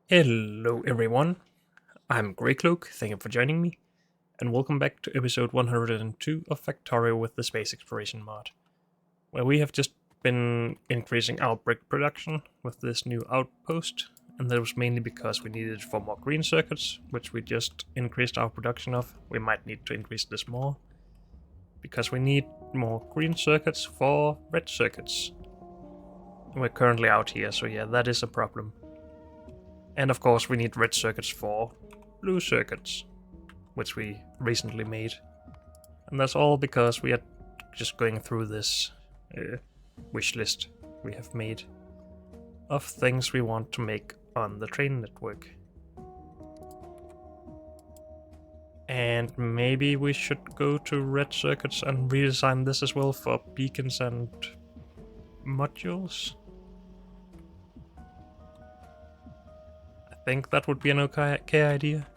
Hello everyone, I'm Greycloak, thank you for joining me, and welcome back to episode 102 of Factorio with the Space Exploration mod, where we have just been increasing our brick production with this new outpost, and that was mainly because we needed it for more green circuits, which we just increased our production of. We might need to increase this more, because we need more green circuits for red circuits. We're currently out here, so yeah, that is a problem. And of course we need red circuits for blue circuits, which we recently made. And that's all because we are just going through this wish list we have made of things we want to make on the train network. And maybe we should go to red circuits and redesign this as well for beacons and modules. I think that would be an okay idea.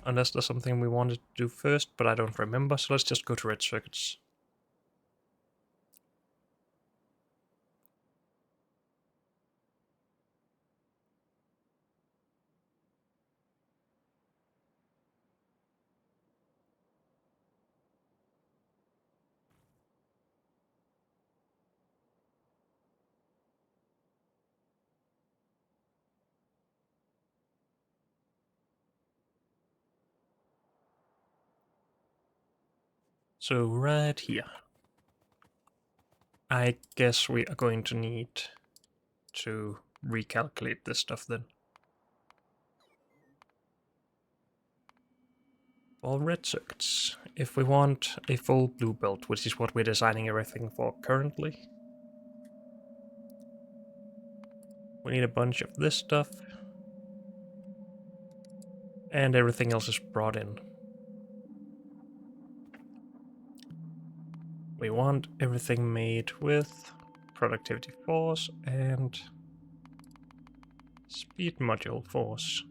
Unless there's something we wanted to do first, but I don't remember, so let's just go to red circuits. So right here. I guess we are going to need to recalculate this stuff then. For red circuits, if we want a full blue belt, which is what we're designing everything for currently, we need a bunch of this stuff, and everything else is brought in. We want everything made with productivity force and speed module force.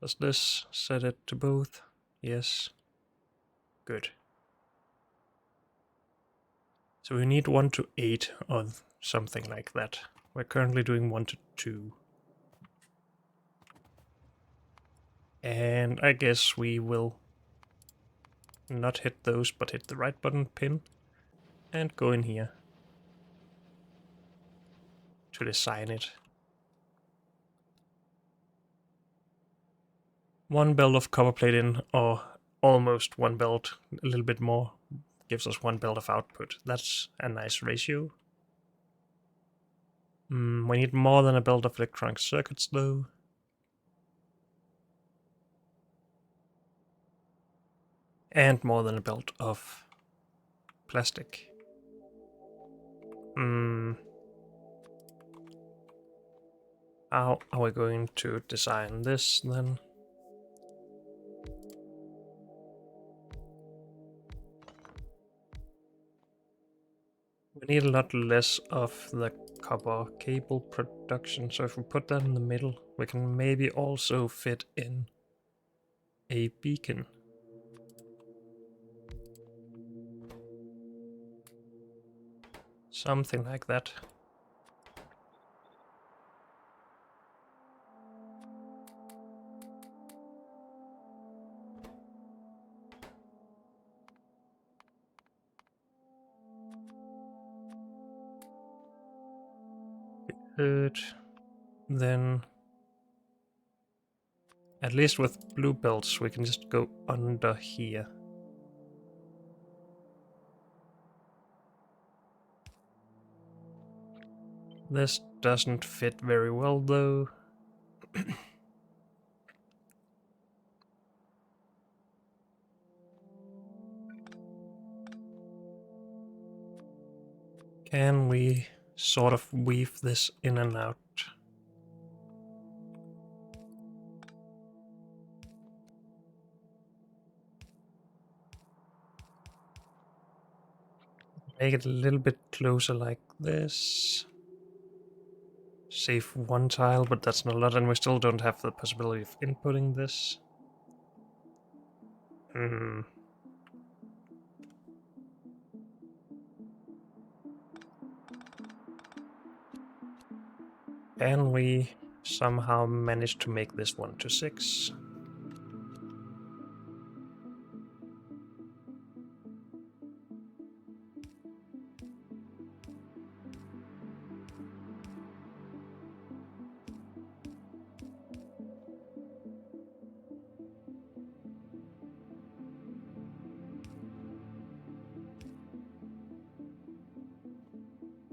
Does this set it to both? Yes. Good. So we need 1 to 8 or something like that. We're currently doing 1 to 2. And I guess we will not hit those, but hit the right button pin and go in here to design it. One belt of copper plate in, or almost one belt, a little bit more, gives us one belt of output. That's a nice ratio. We need more than a belt of electronic circuits though. And more than a belt of plastic. How are we going to design this then? We need a lot less of the copper cable production, so if we put that in the middle, we can maybe also fit in a beacon. Something like that. Good. Then, at least with blue belts, we can just go under here. This doesn't fit very well though. Can we sort of weave this in and out? Make it a little bit closer like this. Save one tile, but that's not a lot, and we still don't have the possibility of inputting this. Can we somehow manage to make this 1 to 6?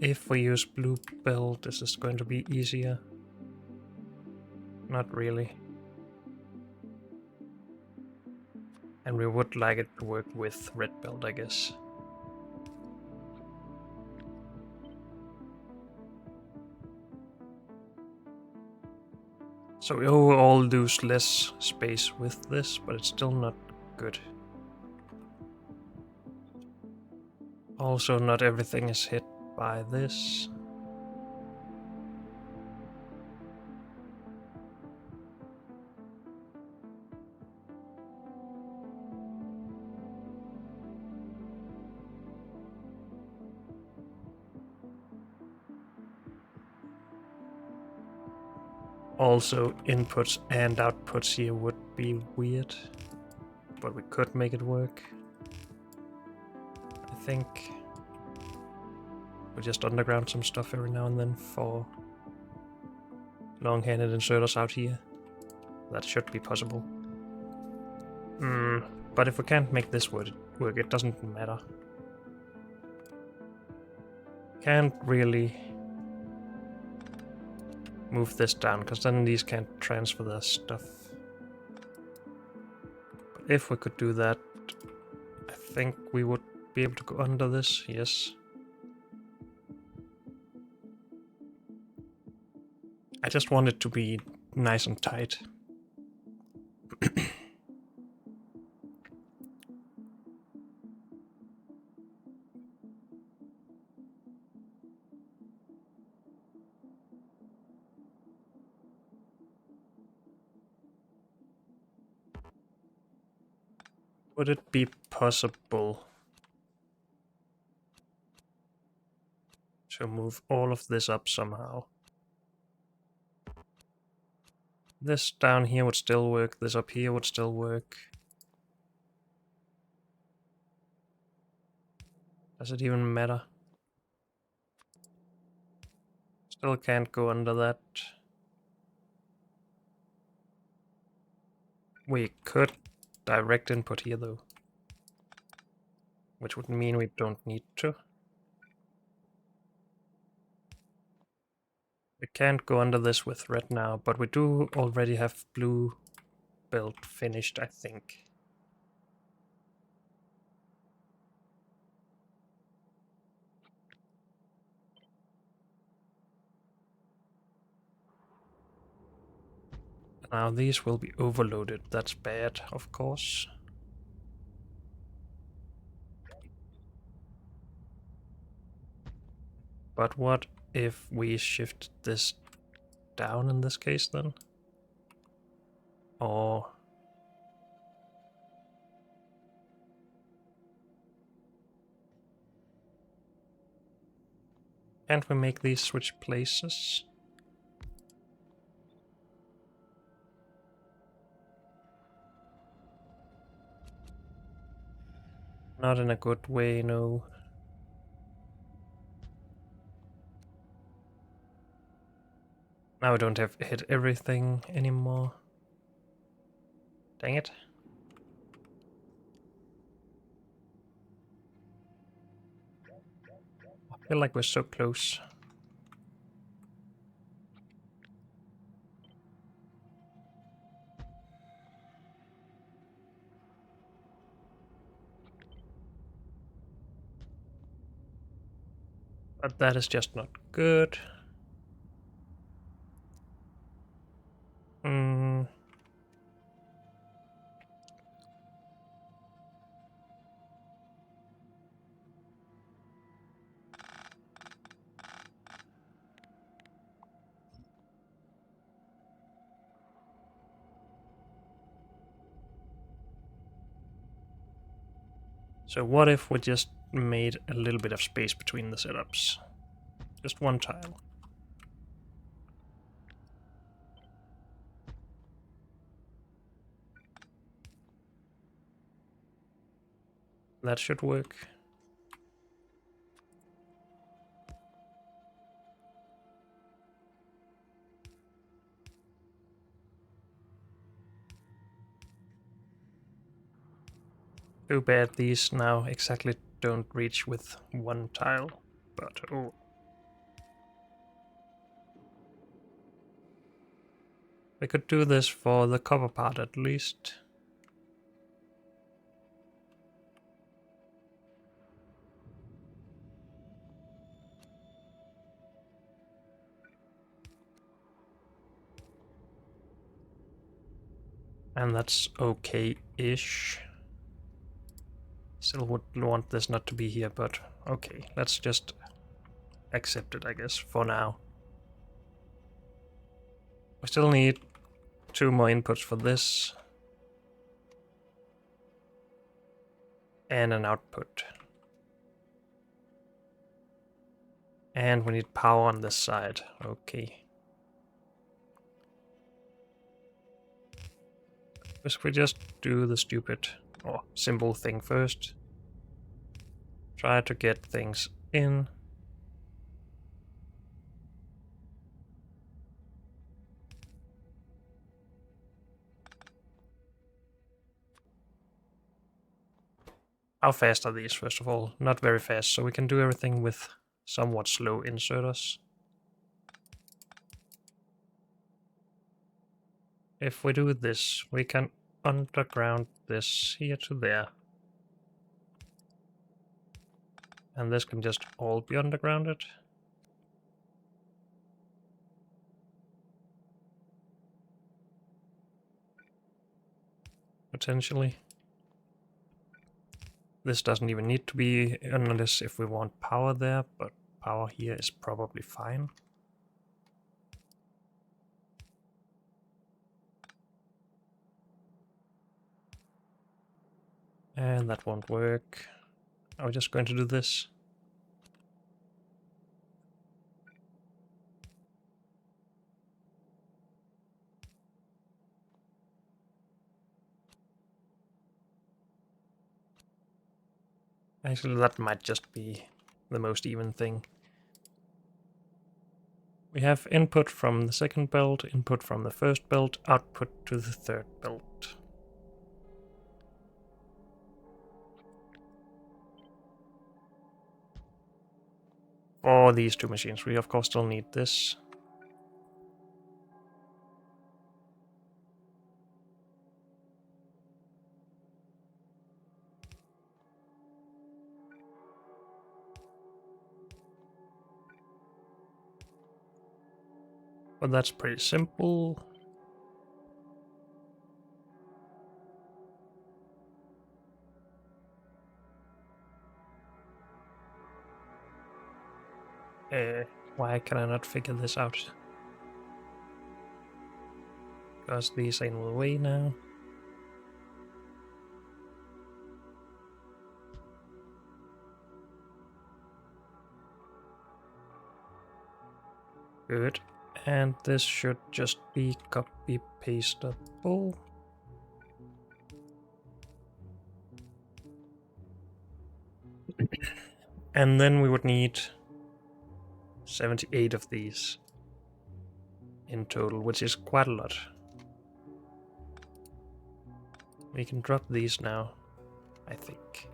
If we use blue belt, this is going to be easier. Not really. And we would like it to work with red belt, I guess. So we overall lose less space with this, but it's still not good. Also, not everything is hit by this. Also, inputs and outputs here would be weird, but we could make it work. I think we just underground some stuff every now and then for long-handed inserters out here. That should be possible. But if we can't make this work, it doesn't matter. Can't really move this down, because then these can't transfer their stuff. But if we could do that, I think we would be able to go under this, yes. I just want it to be nice and tight. Would it be possible to move all of this up somehow? This down here would still work, this up here would still work. Does it even matter? Still can't go under that. We could direct input here though, which would mean we don't need to. We can't go under this with red now, but we do already have blue belt finished, I think. Now these will be overloaded, that's bad, of course. But what if we shift this down in this case then? Or... can't we make these switch places? Not in a good way, no. Now I don't have hit everything anymore. Dang it. I feel like we're so close. But that is just not good. So what if we just made a little bit of space between the setups? Just one tile. That should work. Too bad these now exactly don't reach with one tile, but oh. We could do this for the cover part at least. And that's okay-ish. Still would want this not to be here, but okay, let's just accept it, I guess, for now. We still need 2 more inputs for this. And an output. And we need power on this side. Okay. Guess we just do the stupid or simple thing first. Try to get things in. How fast are these, first of all? Not very fast, so we can do everything with somewhat slow inserters. If we do this, we can underground this here to there. And this can just all be undergrounded. Potentially. This doesn't even need to be unless if we want power there, but power here is probably fine. And that won't work. Are we just going to do this? Actually, that might just be the most even thing. We have input from the second belt, input from the first belt, output to the third belt. For these 2 machines, we of course still need this. But that's pretty simple. Why can I not figure this out? Because these ain't in the way now. Good. And this should just be copy-pastable. And then we would need 78 of these in total, which is quite a lot. We can drop these now, I think.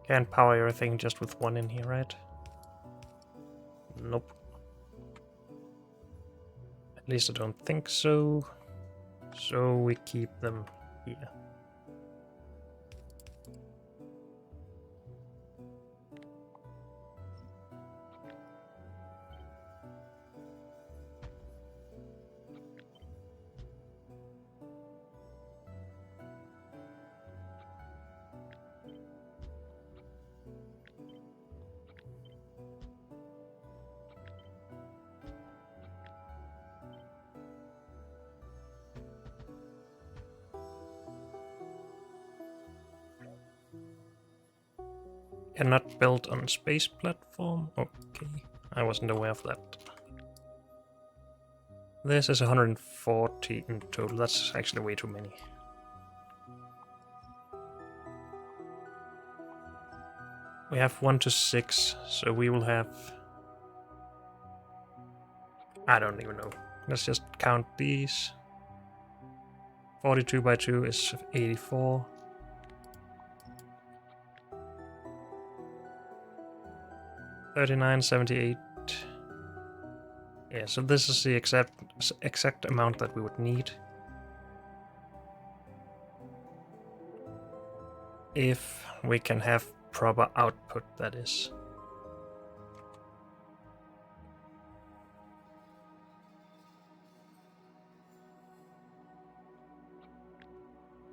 Can't power everything just with 1 in here, right? Nope. At least I don't think so. So we keep them here. Cannot build on space platform? Okay, I wasn't aware of that. This is 140 in total. That's actually way too many. We have 1 to 6, so we will have... I don't even know. Let's just count these. 42 by 2 is 84. 39, 78. Yeah, so this is the exact amount that we would need. If we can have proper output, that is.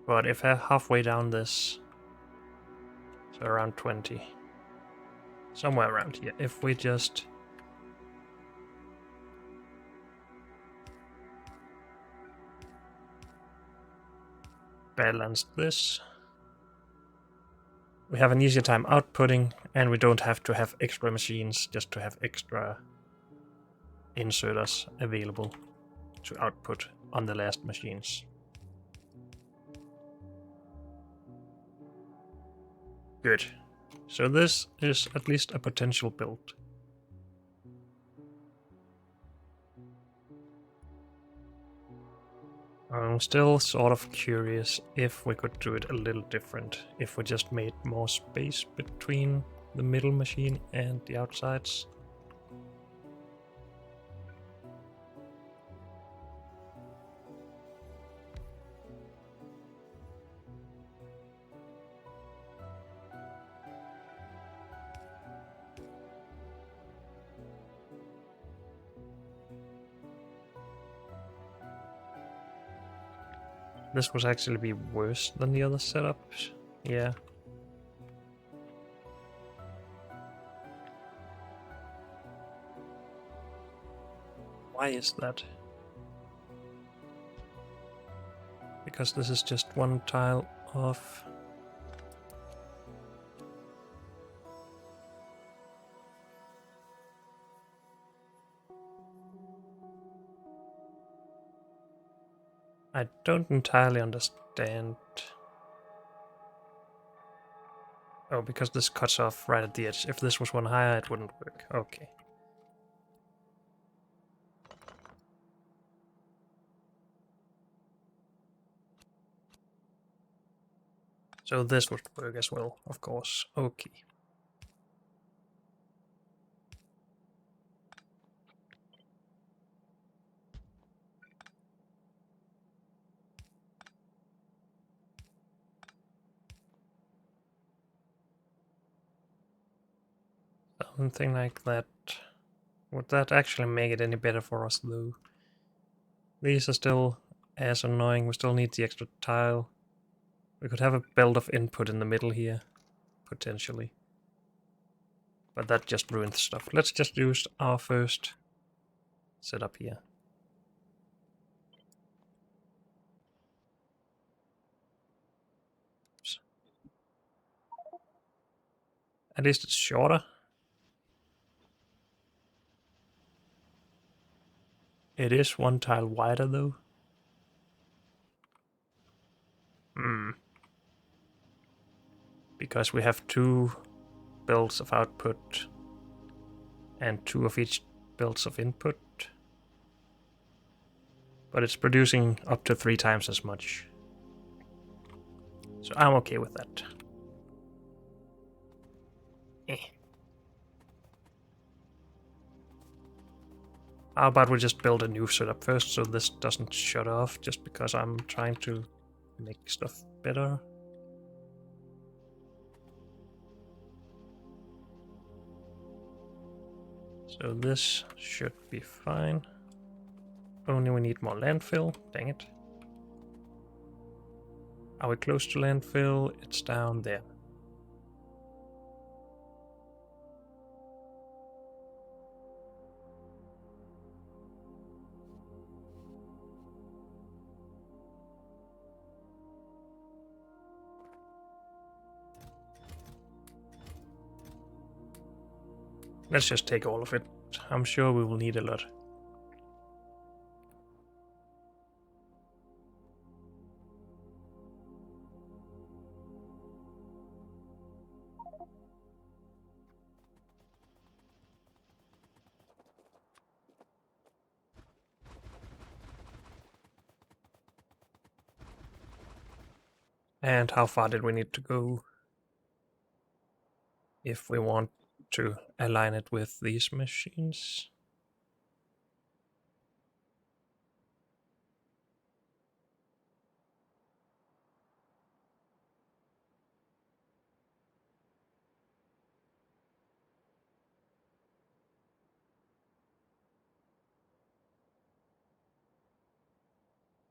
But if halfway down this, so around 20, somewhere around here, if we just balance this, we have an easier time outputting, and we don't have to have extra machines just to have extra inserters available to output on the last machines. Good. So this is at least a potential build. I'm still sort of curious if we could do it a little different, if we just made more space between the middle machine and the outsides. This would actually be worse than the other setups. Yeah. Why is that? Because this is just one tile off. I don't entirely understand. Oh, because this cuts off right at the edge. If this was one higher, it wouldn't work. Okay. So this would work as well, of course. Okay. Something like that. Would that actually make it any better for us, though? These are still as annoying. We still need the extra tile. We could have a belt of input in the middle here, potentially. But that just ruins stuff. Let's just use our first setup here. Oops. At least it's shorter. It is one tile wider, though. Because we have 2 belts of output and 2 of each belts of input. But it's producing up to 3 times as much. So I'm okay with that. How about we just build a new setup first so this doesn't shut off just because I'm trying to make stuff better. So this should be fine. Only we need more landfill. Dang it. Are we close to landfill? It's down there. Let's just take all of it. I'm sure we will need a lot. And how far did we need to go if we want to align it with these machines?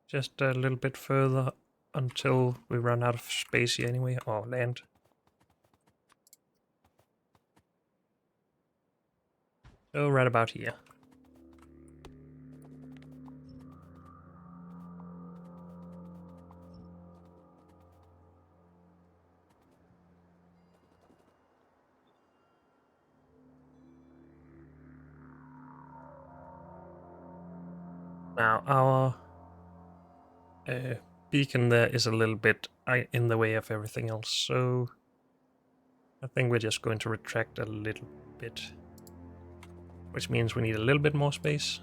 Just a little bit further until we run out of space here anyway, or land. So right about here. Now our beacon there is a little bit in the way of everything else, so I think we're just going to retract a little bit, which means we need a little bit more space.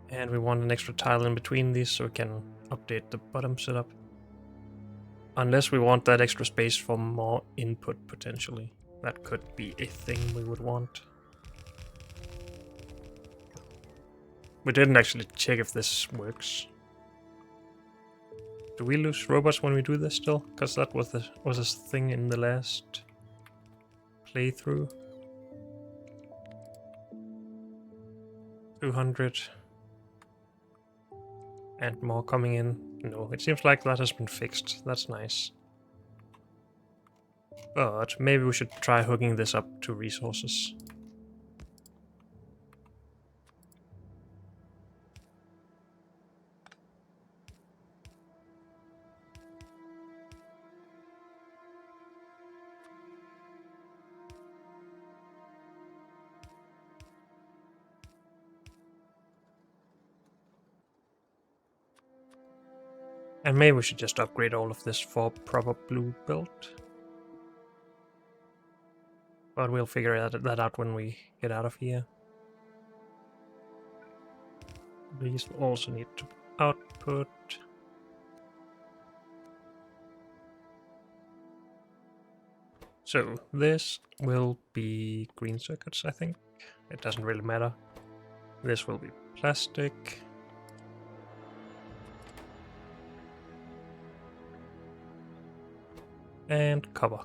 And we want an extra tile in between these so we can update the bottom setup. Unless we want that extra space for more input potentially. That could be a thing we would want. We didn't actually check if this works. Do we lose robots when we do this still? Because that was a thing in the last playthrough. 200. And more coming in. No, it seems like that has been fixed. That's nice. But maybe we should try hooking this up to resources. And maybe we should just upgrade all of this for proper blue build. But we'll figure that out when we get out of here. These also need to output. So this will be green circuits, I think. It doesn't really matter. This will be plastic. And copper.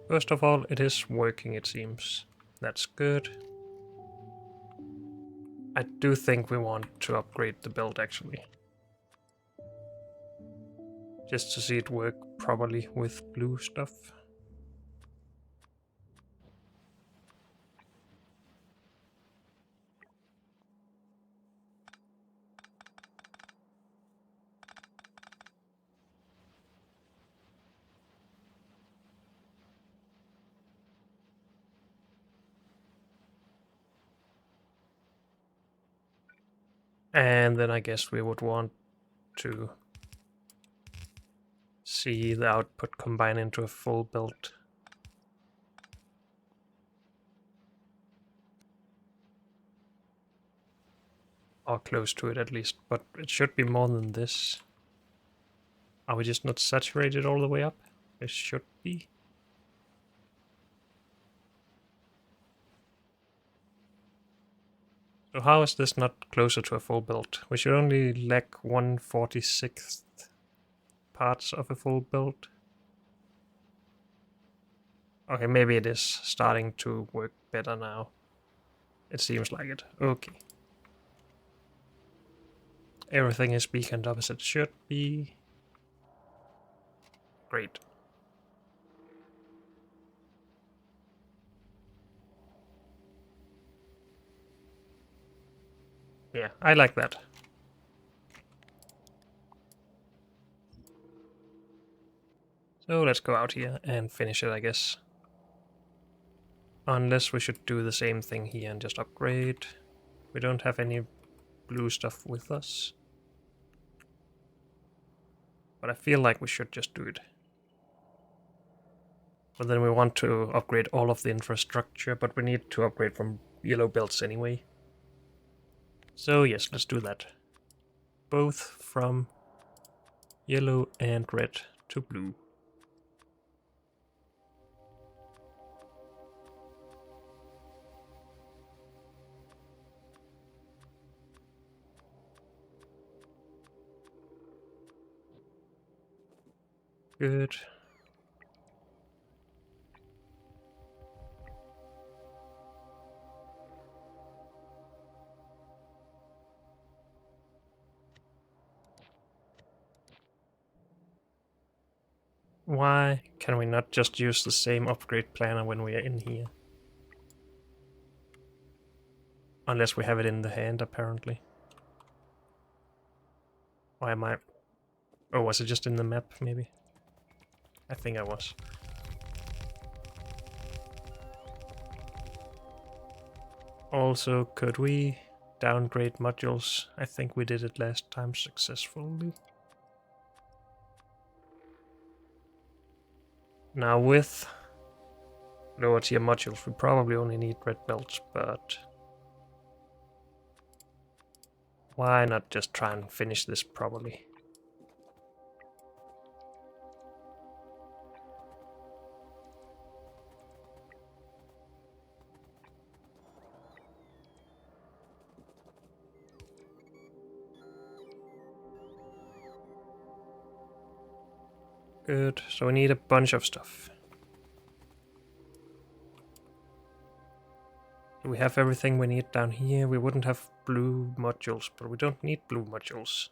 First of all, it is working, it seems. That's good. I do think we want to upgrade the build, actually. Just to see it work properly with blue stuff. And then I guess we would want to see the output combine into a full build. Or close to it at least, but it should be more than this. Are we just not saturated all the way up? It should be. So how is this not closer to a full build? We should only lack 1/46th parts of a full build. Okay, maybe it is starting to work better now. It seems like it. Okay. Everything is beaconed up as it should be. Great. Yeah, I like that. So let's go out here and finish it, I guess. Unless we should do the same thing here and just upgrade. We don't have any blue stuff with us. But I feel like we should just do it. But then we want to upgrade all of the infrastructure, but we need to upgrade from yellow belts anyway. So yes, let's do that. Both from yellow and red to blue. Good. Why can we not just use the same upgrade planner when we are in here? Unless we have it in the hand, apparently. Why am I... Oh, was it just in the map, maybe? I think I was. Also, could we downgrade modules? I think we did it last time successfully. Now with lower tier modules, we probably only need red belts, but why not just try and finish this properly? Good, so we need a bunch of stuff. Do we have everything we need down here? We wouldn't have blue modules, but we don't need blue modules.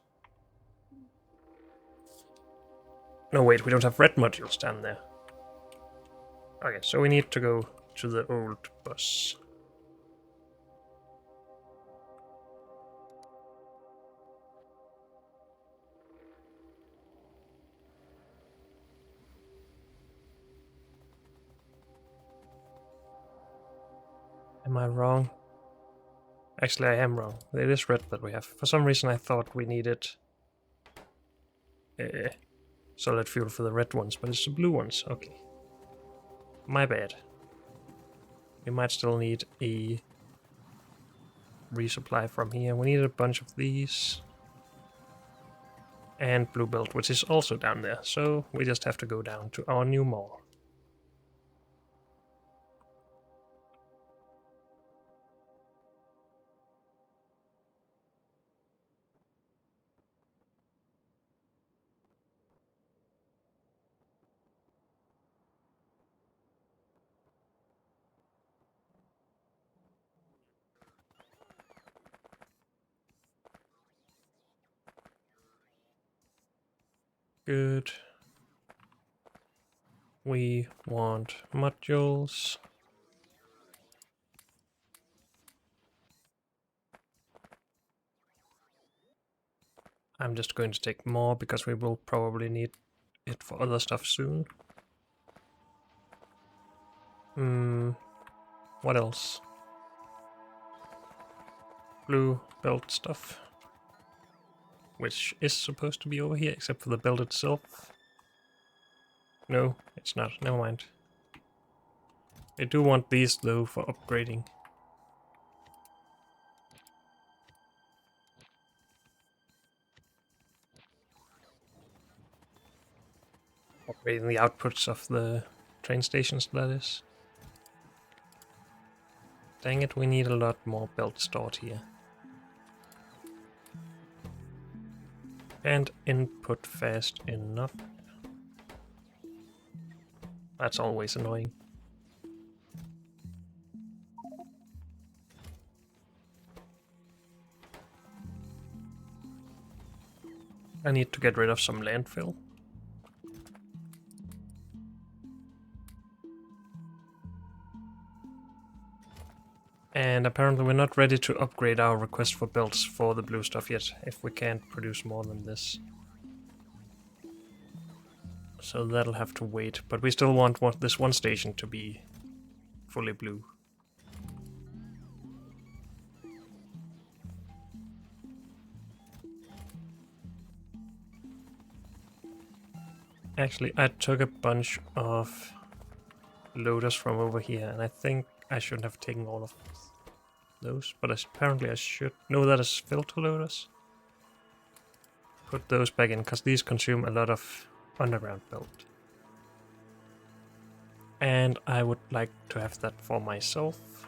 No, wait, we don't have red modules down there. Okay, so we need to go to the old bus. Am I wrong? Actually, I am wrong. It is red that we have. For some reason, I thought we needed solid fuel for the red ones, but it's the blue ones. Okay. My bad. We might still need a resupply from here. We need a bunch of these. And blue belt, which is also down there. So we just have to go down to our new mall. Good. We want modules. I'm just going to take more because we will probably need it for other stuff soon. What else? Blue belt stuff. Which is supposed to be over here, except for the belt itself. No, it's not. Never mind. I do want these, though, for upgrading. Upgrading the outputs of the train stations, that is. Dang it, we need a lot more belt stored here. And input fast enough. That's always annoying. I need to get rid of some landfill. And apparently we're not ready to upgrade our request for belts for the blue stuff yet, if we can't produce more than this. So that'll have to wait, but we still want this one station to be fully blue. Actually, I took a bunch of loaders from over here, and I think I shouldn't have taken all of those, but apparently I should. No, that is filter loaders. Put those back in, because these consume a lot of underground belt. And I would like to have that for myself.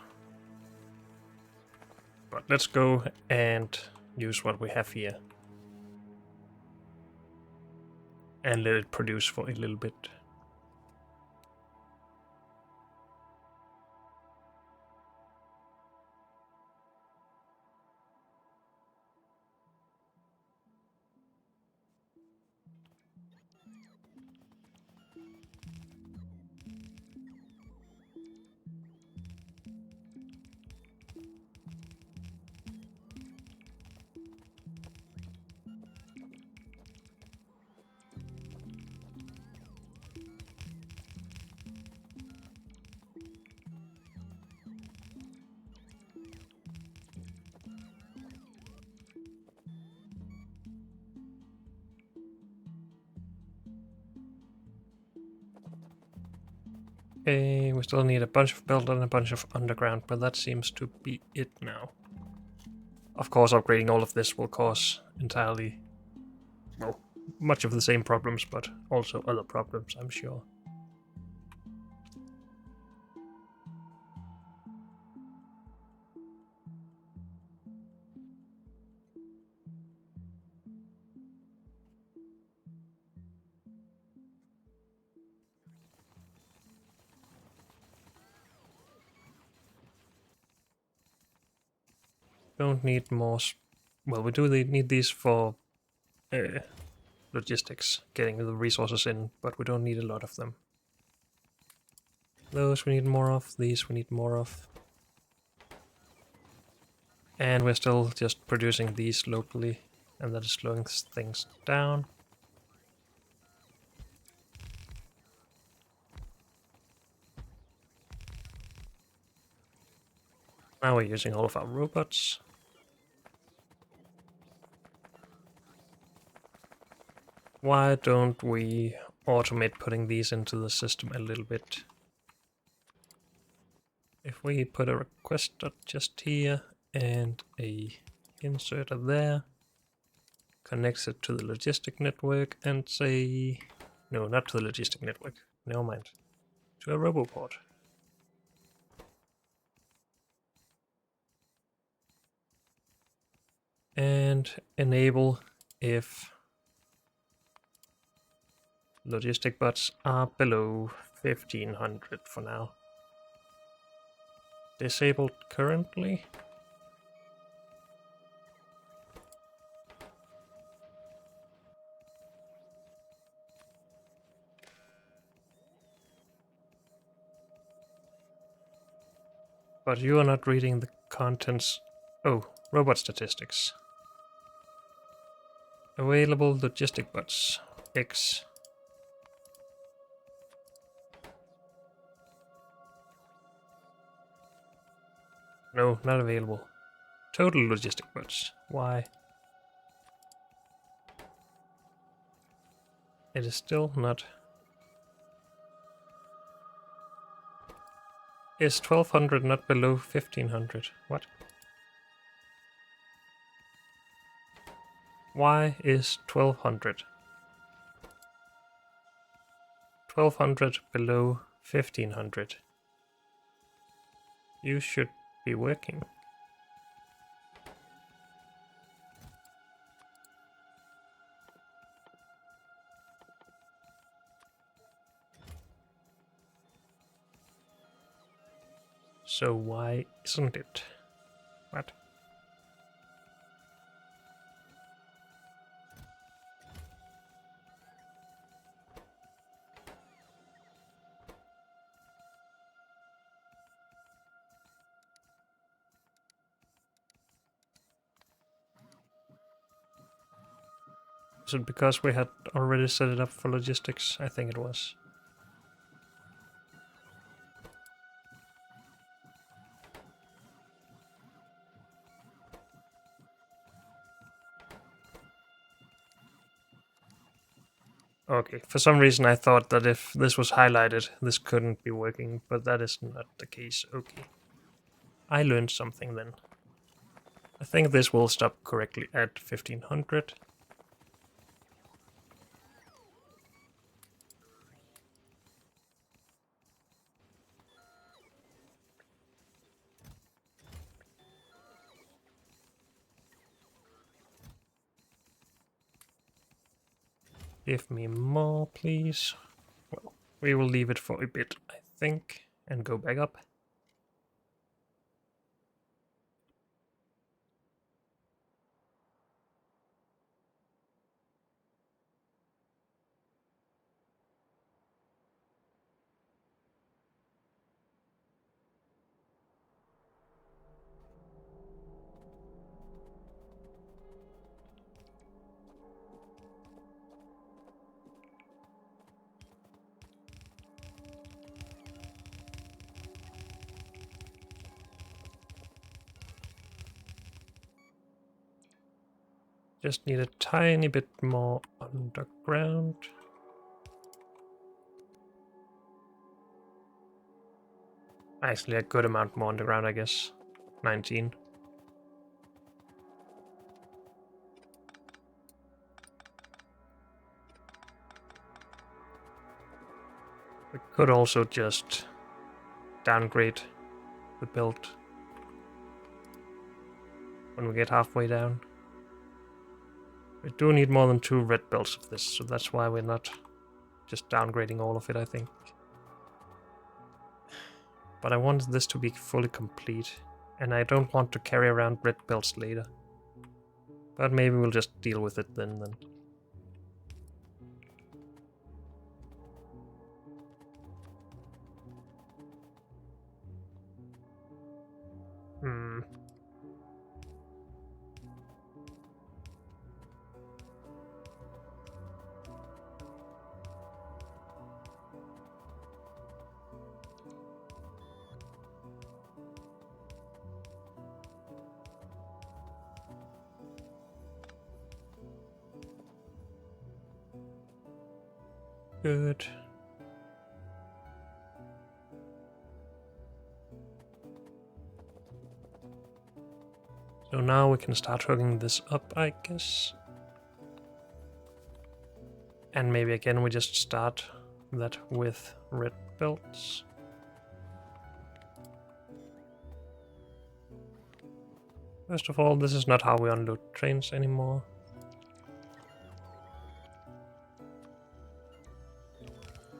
But let's go and use what we have here. And let it produce for a little bit. Okay, we still need a bunch of belt and a bunch of underground, but that seems to be it now. Of course, upgrading all of this will cause entirely, well, much of the same problems, but also other problems, I'm sure. Don't need more. Well, we do need these for logistics, getting the resources in, but we don't need a lot of them. Those we need more of, these we need more of. And we're still just producing these locally, and that is slowing things down. Now we're using all of our robots. Why don't we automate putting these into the system a little bit? If we put a request just here and a inserter there, connects it to the logistic network and say, no, not to the logistic network, never mind, to a roboport. And enable if logistic bots are below 1500 for now. Disabled currently. But you are not reading the contents. Oh, robot statistics. Available logistic bots. X. No, not available. Total logistic bots. Why? It is still not. Is 1200 not below 1500? What? Why is 1200? 1200 below 1500. You should be working. So why isn't it? What? Is it because we had already set it up for logistics? I think it was. Okay, for some reason I thought that if this was highlighted, this couldn't be working, but that is not the case. Okay. I learned something then. I think this will stop correctly at 1500. Give me more, please. Well, we will leave it for a bit, I think, and go back up. Just need a tiny bit more underground. Actually, a good amount more underground, I guess. 19. We could also just downgrade the build when we get halfway down. We do need more than 2 red belts of this, so that's why we're not just downgrading all of it, I think. But I want this to be fully complete, and I don't want to carry around red belts later. But maybe we'll just deal with it then. Hmm. Good. So now we can start hooking this up, I guess. And maybe again we just start that with red belts. First of all, this is not how we unload trains anymore.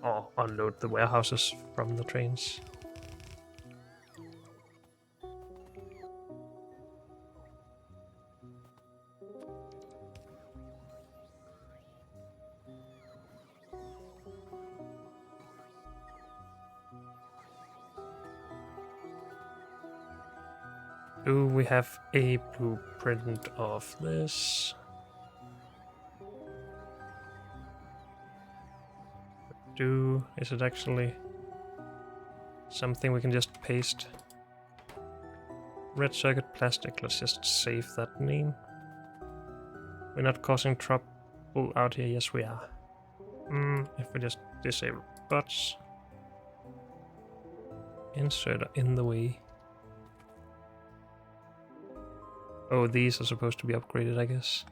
Or unload the warehouses from the trains. Do we have a blueprint of this? Is it actually something we can just paste? Red circuit plastic, let's just save that name. We're not causing trouble out here, yes we are. If we just disable bots. Insert in the way. Oh, these are supposed to be upgraded, I guess.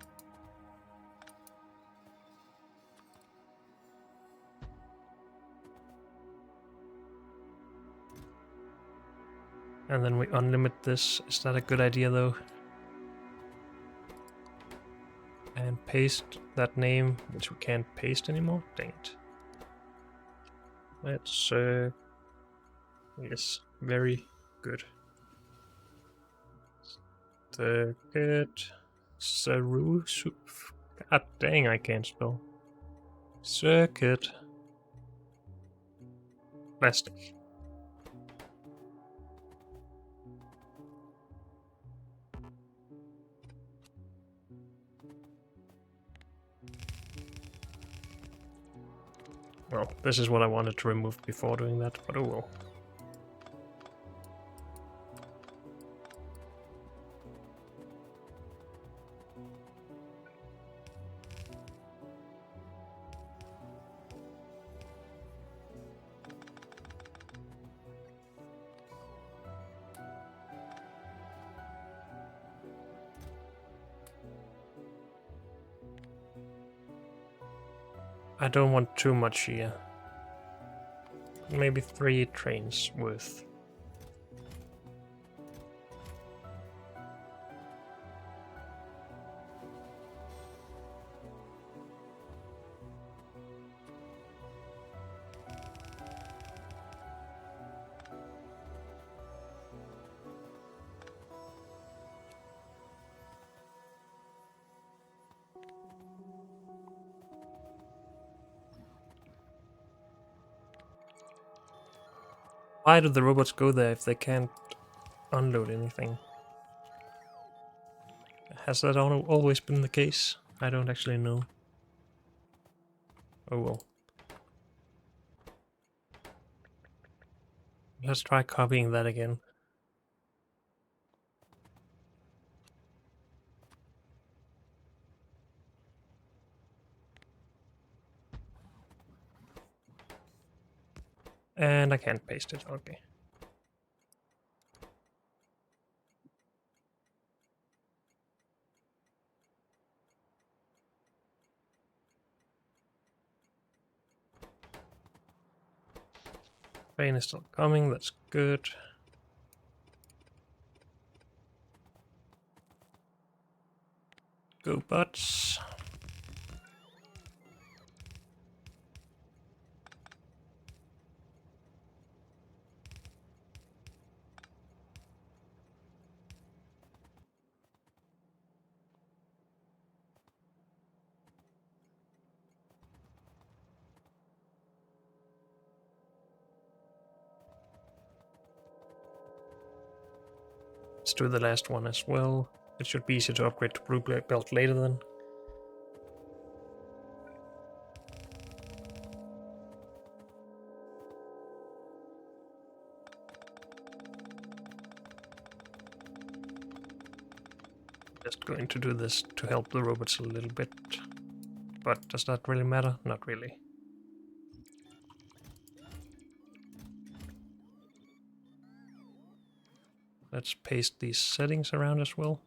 And then we unlimit this. Is that a good idea though? And paste that name, which we can't paste anymore. Dang it. Let's yes, very good. Circuit Saru. God dang, I can't spell. Circuit plastic. Well, this is what I wanted to remove before doing that, but oh well. I don't want too much here. Maybe 3 trains worth. Why do the robots go there if they can't unload anything? Has that always been the case? I don't actually know. Oh well. Let's try copying that again. And I can't paste it, okay. Train is still coming, that's good. Go bots. Let's do the last one as well. It should be easy to upgrade to blue belt later then. Just going to do this to help the robots a little bit. But does that really matter? Not really. Let's paste these settings around as well.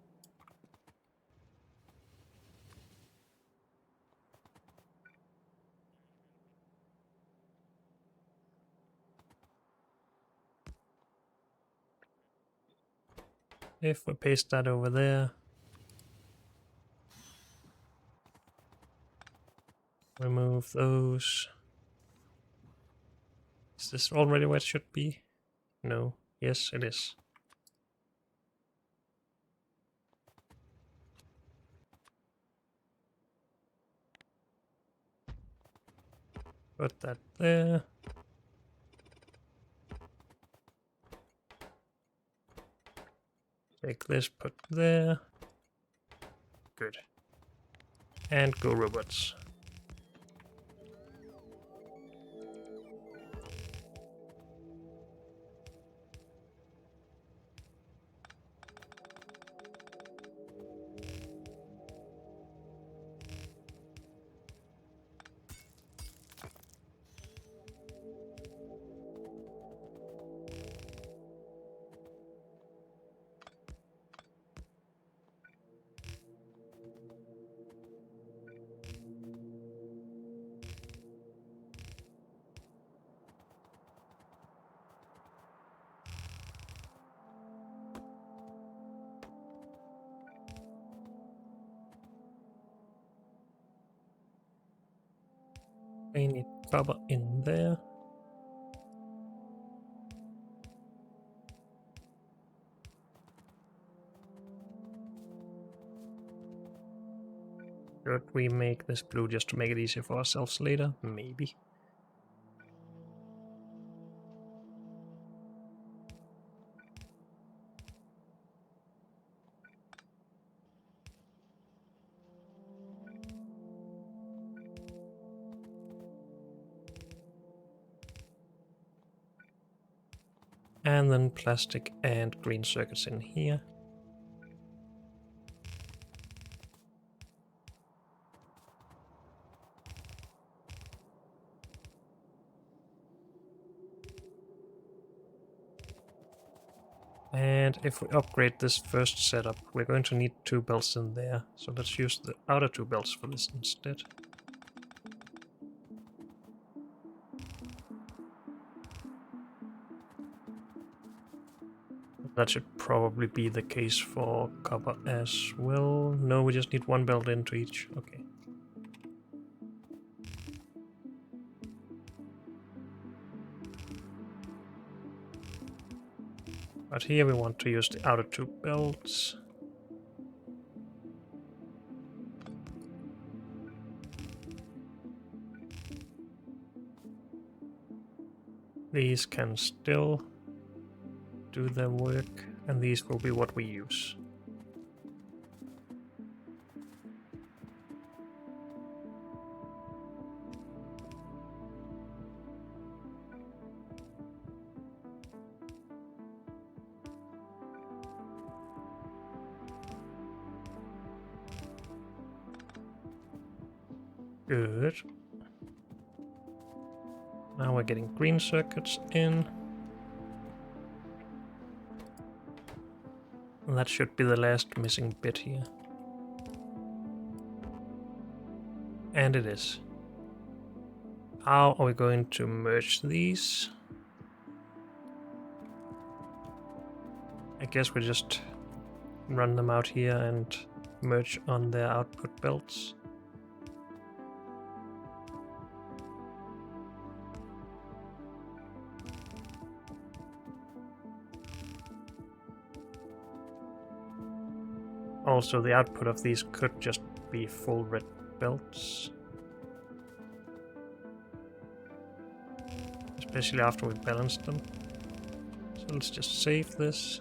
If we paste that over there, remove those. Is this already where it should be? No. Yes, it is. Put that there. Take this, put there. Good. And go robots. I need copper in there. Should we make this blue just to make it easier for ourselves later? Maybe. And then plastic and green circuits in here. And if we upgrade this first setup, we're going to need 2 belts in there. So let's use the outer 2 belts for this instead. That should probably be the case for copper as well. No, we just need one belt into each. Okay. But here we want to use the outer two belts. These can still do their work, and these will be what we use. Good. Now we're getting green circuits in. And that should be the last missing bit here. And it is. How are we going to merge these? I guess we just run them out here and merge on their output belts. Also, the output of these could just be full red belts. Especially after we balanced them. So let's just save this.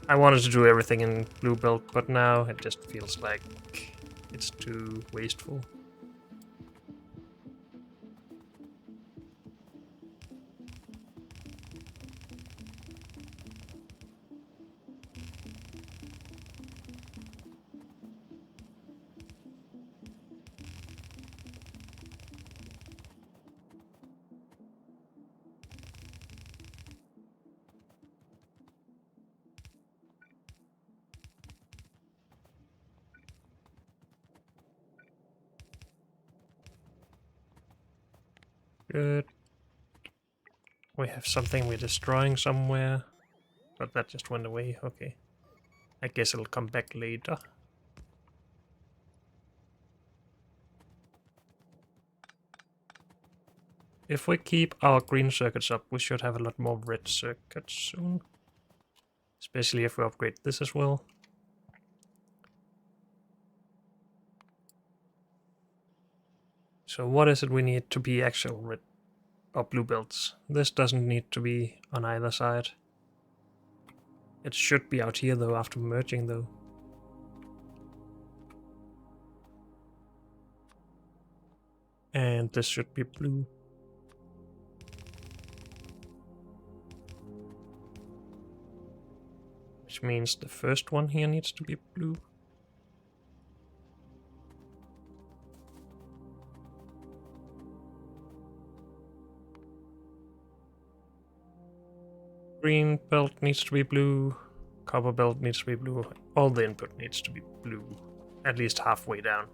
I wanted to do everything in blue belt, but now it just feels like it's too wasteful. Good. We have something we're destroying somewhere, but that just went away. Okay. I guess it'll come back later. If we keep our green circuits up, we should have a lot more red circuits soon. Especially if we upgrade this as well. So what is it we need to be actual red or blue belts? This doesn't need to be on either side. It should be out here though after merging though. And this should be blue. Which means the first one here needs to be blue. Green belt needs to be blue. Copper belt needs to be blue. All the input needs to be blue. At least halfway down.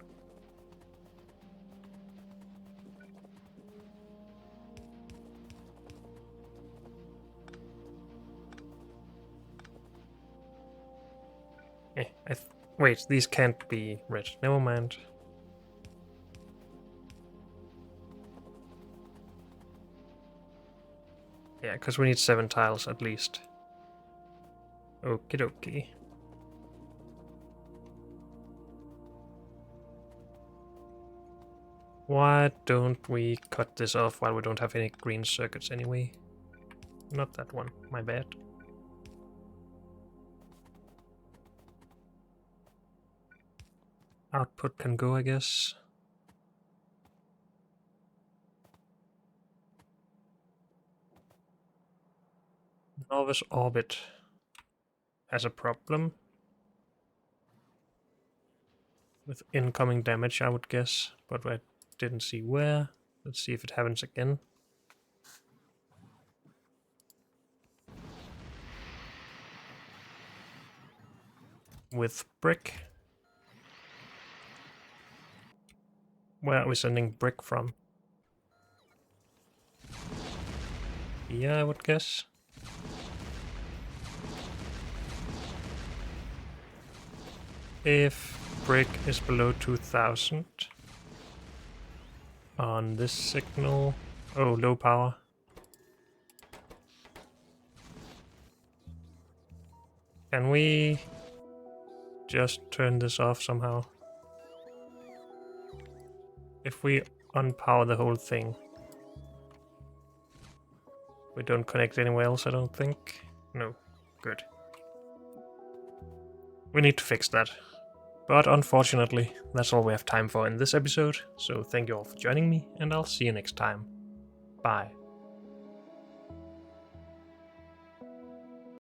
Wait, these can't be red. Never mind. Yeah, because we need 7 tiles at least. Okie dokie. Why don't we cut this off while we don't have any green circuits anyway? Not that one, my bad. Output can go, I guess. Novice Orbit has a problem with incoming damage, I would guess, but I didn't see where. Let's see if it happens again. With brick. Where are we sending brick from? Yeah, I would guess. If brick is below 2000 on this signal... Oh, low power. Can we just turn this off somehow? If we unpower the whole thing. We don't connect anywhere else, I don't think. No. Good. We need to fix that. But unfortunately, that's all we have time for in this episode, so thank you all for joining me, and I'll see you next time. Bye.